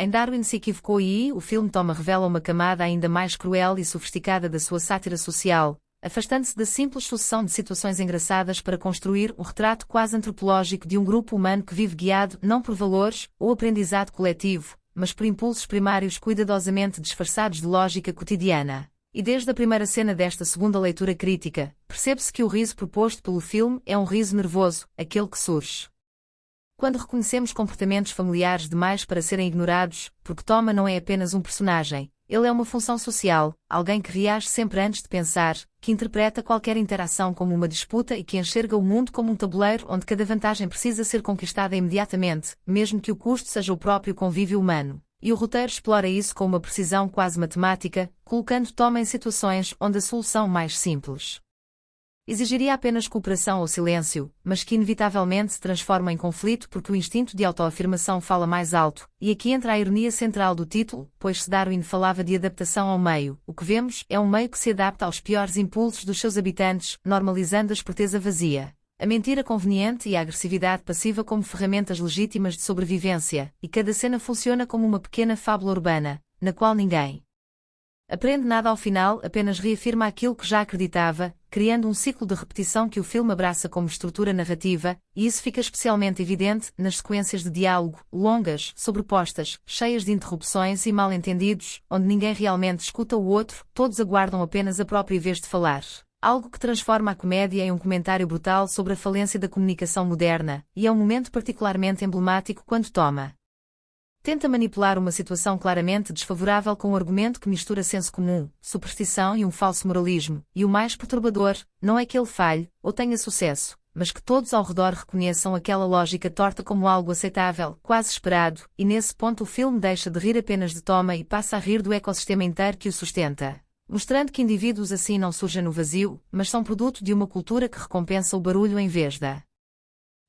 Em Darwin se equivocou e o filme Toma revela uma camada ainda mais cruel e sofisticada da sua sátira social, afastando-se da simples sucessão de situações engraçadas para construir um retrato quase antropológico de um grupo humano que vive guiado não por valores ou aprendizado coletivo, mas por impulsos primários cuidadosamente disfarçados de lógica cotidiana. E desde a primeira cena desta segunda leitura crítica, percebe-se que o riso proposto pelo filme é um riso nervoso, aquele que surge quando reconhecemos comportamentos familiares demais para serem ignorados, porque Toma não é apenas um personagem, ele é uma função social, alguém que reage sempre antes de pensar, que interpreta qualquer interação como uma disputa e que enxerga o mundo como um tabuleiro onde cada vantagem precisa ser conquistada imediatamente, mesmo que o custo seja o próprio convívio humano. E o roteiro explora isso com uma precisão quase matemática, colocando Toma em situações onde a solução mais simples exigiria apenas cooperação ou silêncio, mas que inevitavelmente se transforma em conflito porque o instinto de autoafirmação fala mais alto, e aqui entra a ironia central do título, pois se Darwin falava de adaptação ao meio, o que vemos é um meio que se adapta aos piores impulsos dos seus habitantes, normalizando a esperteza vazia, a mentira conveniente e a agressividade passiva como ferramentas legítimas de sobrevivência, e cada cena funciona como uma pequena fábula urbana, na qual ninguém aprende nada ao final, apenas reafirma aquilo que já acreditava, criando um ciclo de repetição que o filme abraça como estrutura narrativa, e isso fica especialmente evidente nas sequências de diálogo, longas, sobrepostas, cheias de interrupções e mal-entendidos, onde ninguém realmente escuta o outro, todos aguardam apenas a própria vez de falar. Algo que transforma a comédia em um comentário brutal sobre a falência da comunicação moderna, e é um momento particularmente emblemático quando Toma tenta manipular uma situação claramente desfavorável com um argumento que mistura senso comum, superstição e um falso moralismo, e o mais perturbador, não é que ele falhe, ou tenha sucesso, mas que todos ao redor reconheçam aquela lógica torta como algo aceitável, quase esperado, e nesse ponto o filme deixa de rir apenas de Toma e passa a rir do ecossistema inteiro que o sustenta, mostrando que indivíduos assim não surgem no vazio, mas são produto de uma cultura que recompensa o barulho em vez da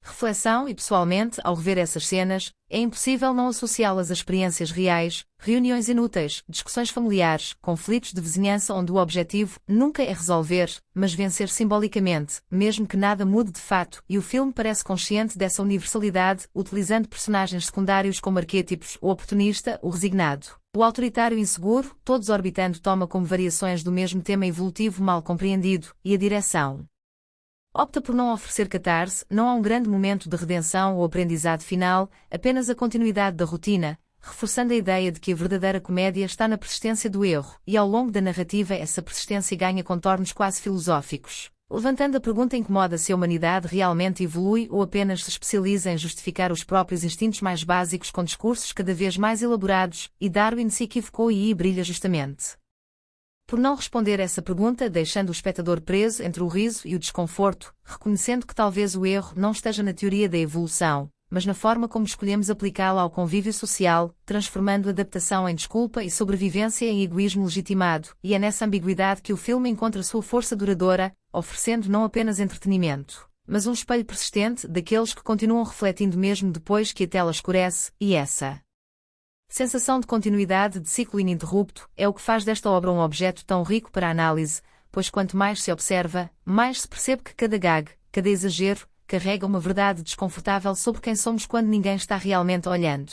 reflexão e, pessoalmente, ao rever essas cenas, é impossível não associá-las a experiências reais, reuniões inúteis, discussões familiares, conflitos de vizinhança onde o objetivo nunca é resolver, mas vencer simbolicamente, mesmo que nada mude de fato, e o filme parece consciente dessa universalidade, utilizando personagens secundários como arquétipos, o oportunista, o resignado, o autoritário inseguro, todos orbitando Toma como variações do mesmo tema evolutivo mal compreendido, e a direção opta por não oferecer catarse, não há um grande momento de redenção ou aprendizado final, apenas a continuidade da rotina, reforçando a ideia de que a verdadeira comédia está na persistência do erro, e ao longo da narrativa essa persistência ganha contornos quase filosóficos, levantando a pergunta: incomoda se a humanidade realmente evolui ou apenas se especializa em justificar os próprios instintos mais básicos com discursos cada vez mais elaborados, e Darwin se equivocou e brilha justamente por não responder essa pergunta, deixando o espectador preso entre o riso e o desconforto, reconhecendo que talvez o erro não esteja na teoria da evolução, mas na forma como escolhemos aplicá-la ao convívio social, transformando adaptação em desculpa e sobrevivência em egoísmo legitimado, e é nessa ambiguidade que o filme encontra sua força duradoura, oferecendo não apenas entretenimento, mas um espelho persistente daqueles que continuam refletindo mesmo depois que a tela escurece, e essa sensação de continuidade de ciclo ininterrupto é o que faz desta obra um objeto tão rico para a análise, pois quanto mais se observa, mais se percebe que cada gag, cada exagero, carrega uma verdade desconfortável sobre quem somos quando ninguém está realmente olhando.